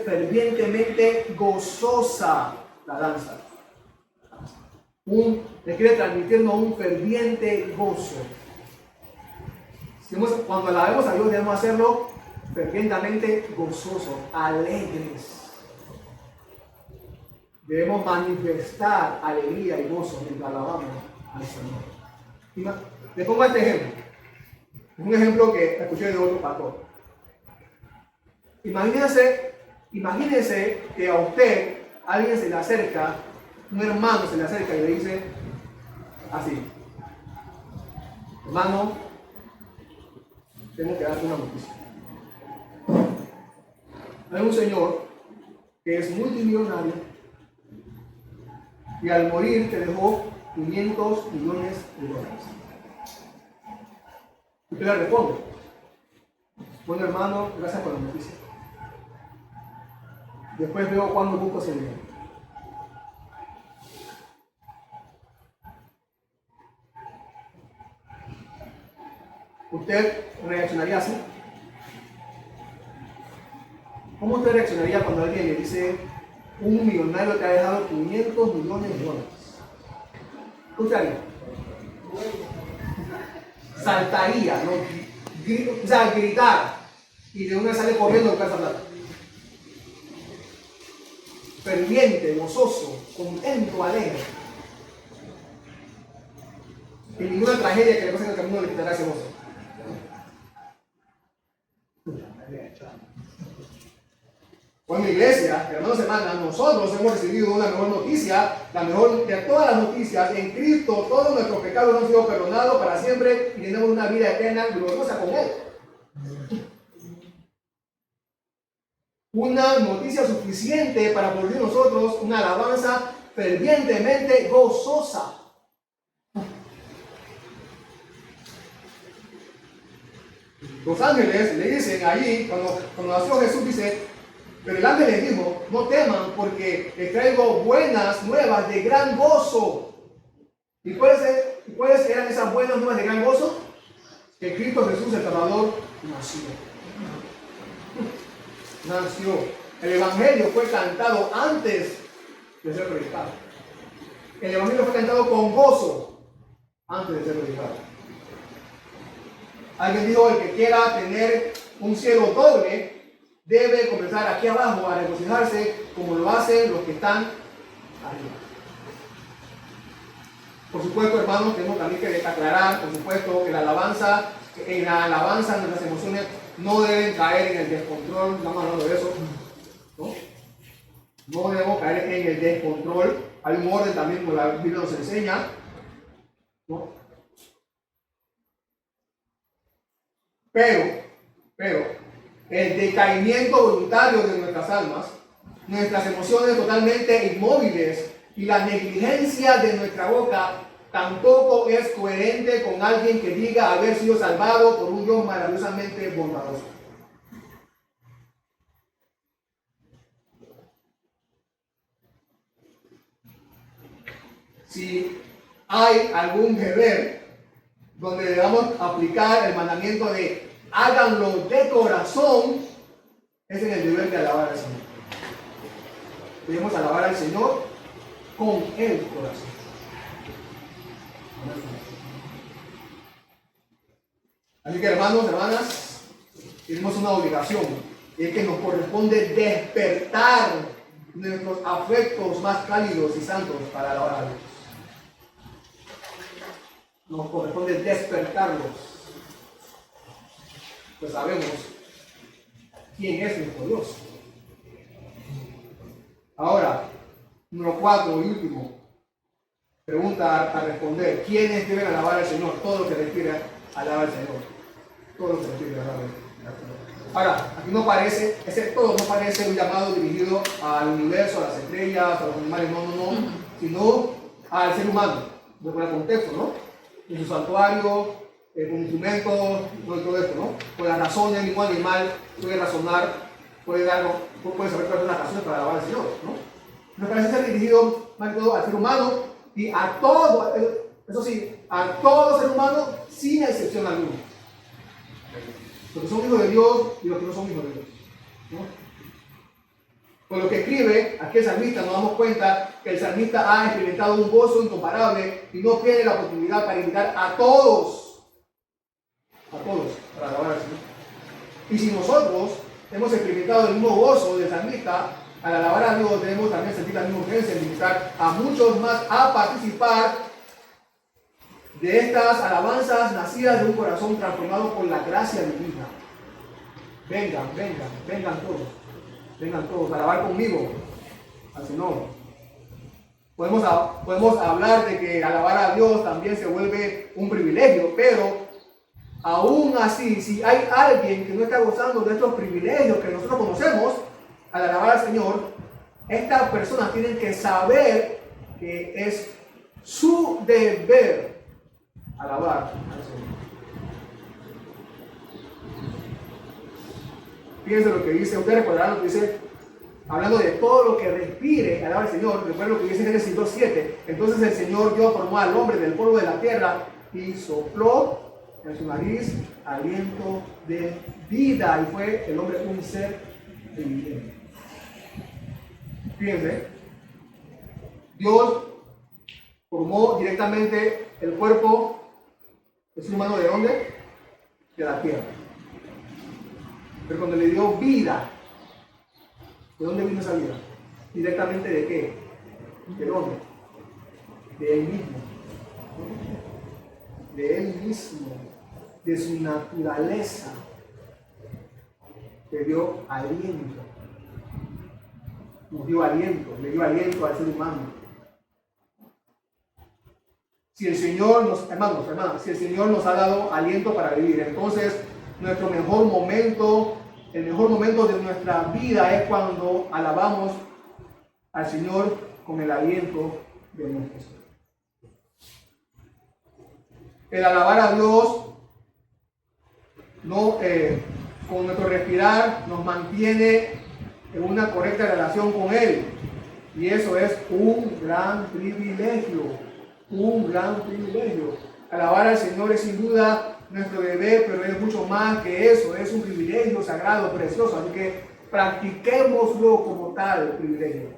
fervientemente gozosa, la danza. Le quiere transmitirnos un ferviente gozo. Cuando alabemos a Dios debemos hacerlo fervientemente gozosos, alegres. Debemos manifestar alegría y gozo mientras alabamos al Señor. Les pongo este ejemplo. Es un ejemplo que escuché de otro pastor. Imagínense que a usted alguien se le acerca, un hermano se le acerca y le dice así: hermano, tengo que darte una noticia. Hay un señor que es multimillonario y al morir te dejó 500 millones de dólares. Usted le responde: bueno, hermano, gracias por la noticia. Después veo cuándo busco ese dinero. ¿Usted reaccionaría así? ¿Cómo usted reaccionaría cuando alguien le dice: un millonario te ha dejado 500 millones de dólares? ¿Qué usted haría? Saltaría, ¿no? O sea, gritar. Y de una sale corriendo a buscar esa plata. Ferviente, gozoso, contento, alegre. Y ninguna tragedia que le pase en el camino le quitará ese gozo. Bueno, iglesia, hermanos y hermanas, nosotros hemos recibido una mejor noticia, la mejor de todas las noticias. En Cristo todos nuestros pecados han sido perdonados para siempre y tenemos una vida eterna gloriosa con Él. Una noticia suficiente para producir nosotros una alabanza fervientemente gozosa. Los ángeles le dicen allí, cuando nació Jesús, dice, pero el ángel les dijo, no teman porque les traigo buenas nuevas de gran gozo. ¿Y cuáles eran esas buenas nuevas de gran gozo? Que Cristo Jesús, el Salvador, nació. El Evangelio fue cantado antes de ser predicado. El Evangelio fue cantado con gozo antes de ser predicado. Alguien dijo, el que quiera tener un cielo doble, debe comenzar aquí abajo a regocijarse como lo hacen los que están arriba. Por supuesto, hermanos, tenemos también que aclarar, por supuesto, que en la alabanza nuestras emociones no deben caer en el descontrol. Estamos hablando de eso, ¿no? No debemos caer en el descontrol. Hay un orden también, como la Biblia nos enseña, ¿no? Pero, el decaimiento voluntario de nuestras almas, nuestras emociones totalmente inmóviles y la negligencia de nuestra boca tampoco es coherente con alguien que diga haber sido salvado por un Dios maravillosamente bondadoso. Si hay algún deber donde debamos aplicar el mandamiento de háganlo de corazón, es en el deber de alabar al Señor. Debemos alabar al Señor con el corazón. Así que, hermanos, hermanas, tenemos una obligación, y es que nos corresponde despertar nuestros afectos más cálidos y santos para alabar a Dios. Nos corresponde despertarlos, pues sabemos quién es nuestro Dios. Ahora, número 4 y último, pregunta a responder: ¿quiénes deben alabar al Señor? Todo lo que refiere a alabar al Señor. Todo lo que refiere a alabar al Señor. Ahora, aquí no parece, todo no parece un llamado dirigido al universo, a las estrellas, a los animales, no, sino al ser humano, por el contexto, ¿no? En su santuario, con instrumentos, todo esto, ¿no? Por las razones, ningún animal puede razonar, puede saber cuáles son las razones para alabar al Señor, ¿no? Me parece ser dirigido más que todo al ser humano y a todo, eso sí, a todo ser humano sin excepción alguna. Los que son hijos de Dios y los que no son hijos de Dios, ¿no? Por lo que escribe aquí el salmista, nos damos cuenta que el salmista ha experimentado un gozo incomparable y no pierde la oportunidad para invitar a todos para alabar al Señor. Y si nosotros hemos experimentado el mismo gozo del salmista, al alabar a Dios debemos también sentir la misma urgencia de invitar a muchos más a participar de estas alabanzas nacidas de un corazón transformado por la gracia divina. Vengan todos a alabar conmigo al Señor. Podemos hablar de que alabar a Dios también se vuelve un privilegio, pero aún así, si hay alguien que no está gozando de estos privilegios que nosotros conocemos, al alabar al Señor, estas personas tienen que saber que es su deber alabar al Señor. Fíjense lo que dice, ustedes recordarán lo que dice, hablando de todo lo que respire, alaba al Señor. Recuerden lo que dice en Génesis 2:7. Entonces el Señor Dios formó al hombre del polvo de la tierra y sopló en su nariz aliento de vida, y fue el hombre un ser viviente. Fíjense, Dios formó directamente el cuerpo del ser humano. ¿De dónde? De la tierra. Pero cuando le dio vida, ¿de dónde vino esa vida? ¿Directamente de qué? ¿De dónde? De él mismo. De él mismo. De su naturaleza. Le dio aliento. nos dio aliento, le dio aliento al ser humano. Si el Señor nos, hermanos, hermanas, si el Señor nos ha dado aliento para vivir, entonces nuestro mejor momento, el mejor momento de nuestra vida es cuando alabamos al Señor con el aliento de nuestro ser. El alabar a Dios no, con nuestro respirar nos mantiene en una correcta relación con Él. Y eso es un gran privilegio. Un gran privilegio. Alabar al Señor es sin duda nuestro deber, pero es mucho más que eso. Es un privilegio sagrado, precioso. Así que practiquémoslo como tal privilegio.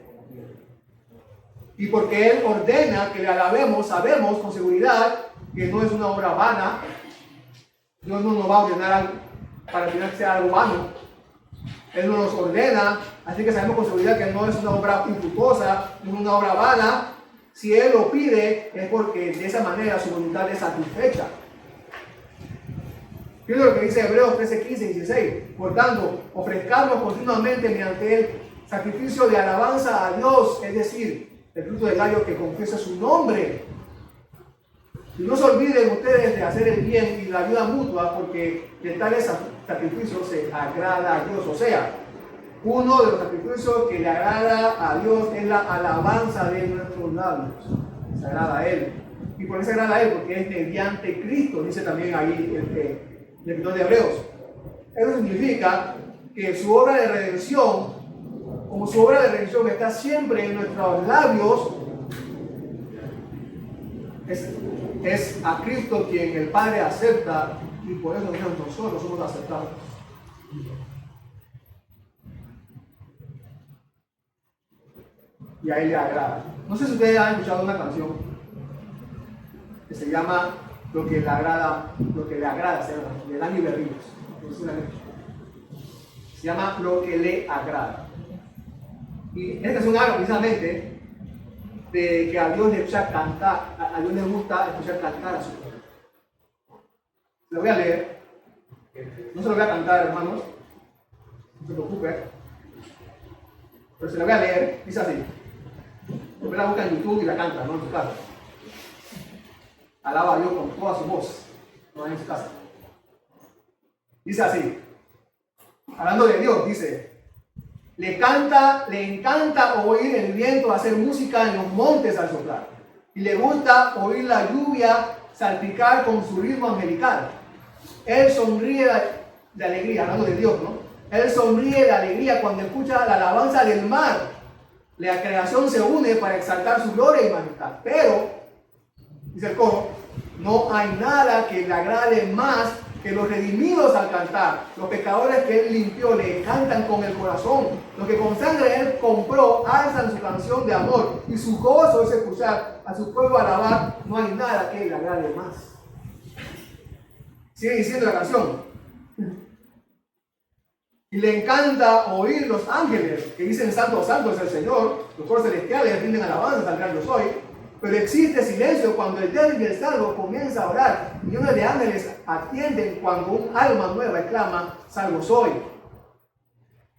Y porque Él ordena que le alabemos, sabemos con seguridad que no es una obra vana. Dios no nos va a ordenar algo para que sea algo vano. Él no nos ordena, así que sabemos con seguridad que no es una obra infructuosa, no es una obra vana. Si Él lo pide, es porque de esa manera su voluntad es satisfecha. Fíjense lo que dice Hebreos 13, 15 y 16. Por tanto, ofrezcamos continuamente mediante Él sacrificio de alabanza a Dios, es decir, el fruto del labio que confiesa su nombre. Y no se olviden ustedes de hacer el bien y la ayuda mutua, porque de tales sacrificios se agrada a Dios. O sea, uno de los sacrificios que le agrada a Dios es la alabanza de nuestros labios. Se agrada a Él. ¿Y por qué se agrada a Él? Porque es mediante Cristo, dice también ahí el escritor de Hebreos. Eso significa que su obra de redención, como su obra de redención está siempre en nuestros labios, es a Cristo quien el Padre acepta, y por eso nosotros somos aceptados. Y a Él le agrada. No sé si ustedes han escuchado una canción que se llama Lo que le agrada, de Dani Berríos. Se llama Lo que le agrada. Y esta canción habla precisamente de que a Dios le gusta cantar, a Dios le gusta escuchar cantar a su pueblo. Lo voy a leer. No se lo voy a cantar, hermanos. No se preocupen. Pero se lo voy a leer. Dice así. Después la busca en YouTube y la canta, no en su casa. Alaba a Dios con toda su voz, no en su casa. Dice así. Hablando de Dios, dice. Le encanta oír el viento hacer música en los montes al soplar. Y le gusta oír la lluvia salpicar con su ritmo angelical. Él sonríe de alegría, hablando de Dios, ¿no? Él sonríe de alegría cuando escucha la alabanza del mar. La creación se une para exaltar su gloria y majestad. Pero, dice el coro, no hay nada que le agrade más que los redimidos al cantar. Los pecadores que Él limpió le cantan con el corazón. Los que con sangre Él compró alzan su canción de amor. Y su gozo es escuchar a su pueblo alabar. No hay nada que le agrade más. Sigue diciendo la canción. Y le encanta oír los ángeles que dicen santo, santo es el Señor. Los coros celestiales rinden alabanzas al gran yo soy. Pero existe silencio cuando el débil y el salvo comienza a orar. Millones de ángeles atienden cuando un alma nueva exclama, salvo soy.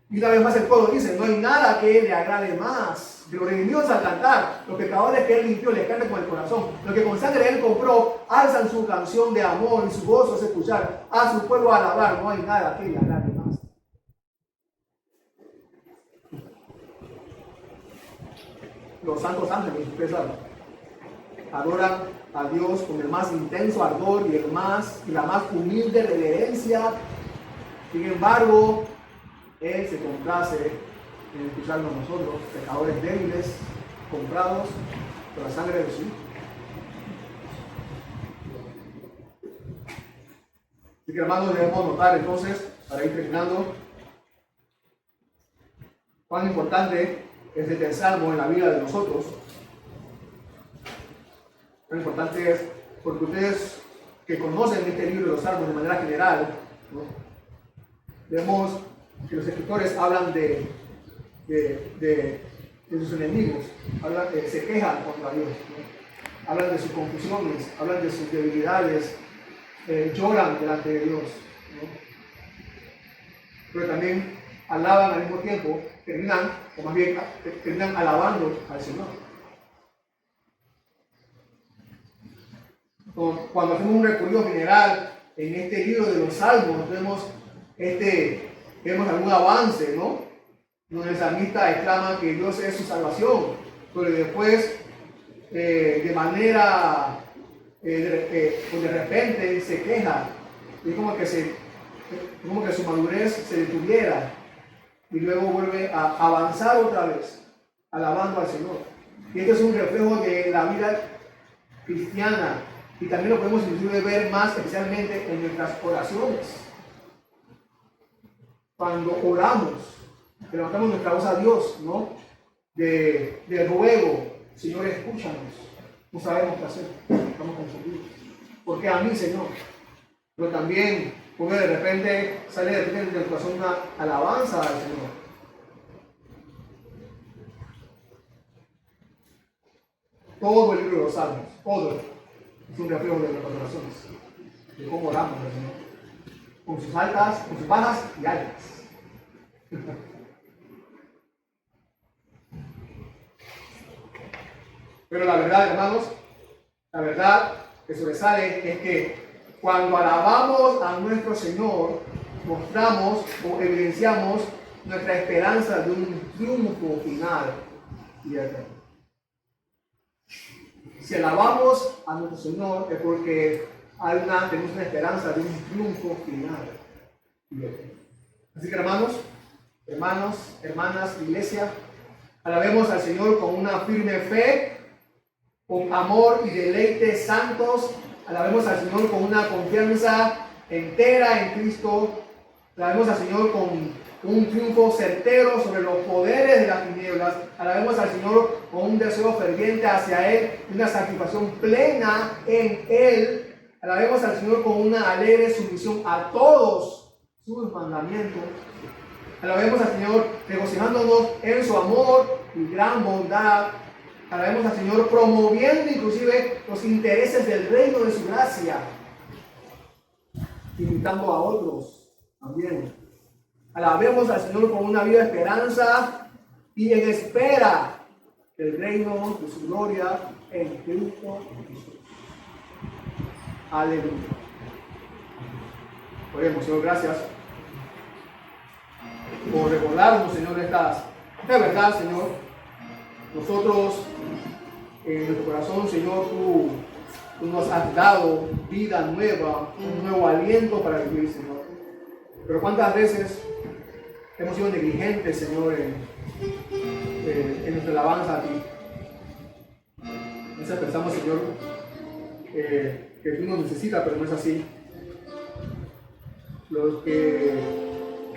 Y una vez más el coro dice, no hay nada que le agrade más. De los redimidos al cantar, los pecadores que Él limpió le cantan con el corazón. Los que con sangre Él compró, alzan su canción de amor y su gozo es escuchar a su pueblo alabar. No hay nada que le agrade más. Los santos ángeles, ustedes saben, adoran a Dios con el más intenso ardor y la más humilde reverencia. Sin embargo, Él se complace en escucharnos nosotros, pecadores débiles, comprados por la sangre de Jesús. Así que, hermanos, debemos notar entonces, para ir terminando, cuán importante es este salmo en la vida de nosotros. Lo importante es, porque ustedes que conocen este libro de los salmos de manera general, ¿no? Vemos que los escritores hablan de sus enemigos, se quejan contra Dios, ¿no? Hablan de sus confusiones, hablan de sus debilidades, lloran delante de Dios, ¿no? Pero también alaban al mismo tiempo terminan, o más bien terminan alabando al Señor. Cuando hacemos un recorrido general en este libro de los Salmos, vemos algún avance, ¿no? Donde el salmista exclama que Dios es su salvación, pero después, de manera, de repente se queja, es como que su madurez se detuviera y luego vuelve a avanzar otra vez, alabando al Señor. Y este es un reflejo de la vida cristiana. Y también lo podemos inclusive ver más especialmente en nuestras oraciones. Cuando oramos, levantamos nuestra voz a Dios, ¿no? De ruego, Señor, escúchanos. No sabemos qué hacer, estamos confundidos. ¿Por qué a mí, Señor? Pero también, porque de repente sale de repente del corazón una alabanza al Señor. Todo el libro de los Salmos, todo. Es un reflejo de nuestras oraciones, de cómo oramos al Señor, con sus altas, con sus bajas y altas. Pero la verdad, hermanos, la verdad que sobresale es que cuando alabamos a nuestro Señor, mostramos o evidenciamos nuestra esperanza de un triunfo final y eterno. Si alabamos a nuestro Señor es porque tenemos una esperanza de un triunfo final. Así que hermanos, hermanas, iglesia, alabemos al Señor con una firme fe, con amor y deleite santos. Alabemos al Señor con una confianza entera en Cristo. Alabemos al Señor con un triunfo certero sobre los poderes de las tinieblas. Alabemos al Señor con un deseo ferviente hacia Él, una satisfacción plena en Él. Alabemos al Señor con una alegre sumisión a todos sus mandamientos. Alabemos al Señor regocijándonos en su amor y gran bondad. Alabemos al Señor promoviendo inclusive los intereses del reino de su gracia, invitando a otros también. Alabemos al Señor con una vida de esperanza y en espera del reino de su gloria en Cristo Jesús. Aleluya. Oremos, Señor, gracias por recordarnos, Señor, esta verdad, Señor. Nosotros, en nuestro corazón, Señor, tú nos has dado vida nueva, un nuevo aliento para vivir, Señor. Pero cuántas veces hemos sido negligentes, Señor, en nuestra alabanza a ti. A veces pensamos, Señor, que tú nos necesitas, pero no es así. Los que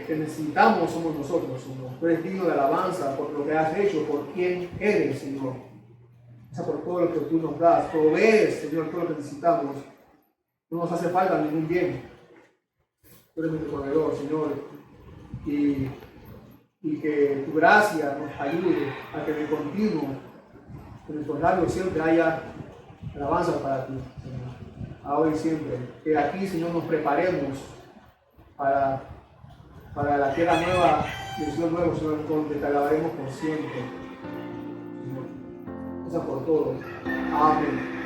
necesitamos somos nosotros, Señor. Tú eres digno de alabanza por lo que has hecho, por quién eres, Señor. O sea, por todo lo que tú nos das. Provees, Señor, todo lo que necesitamos. No nos hace falta ningún bien. Tú eres nuestro proveedor, Señor. Y que tu gracia nos ayude a que de continuo en nuestros labios siempre haya alabanza para ti, Señor. Ahora y siempre. Que aquí, Señor, nos preparemos para la tierra nueva y el cielo nuevo, Señor, donde te alabaremos por siempre. Señor, gracias por todo. Amén.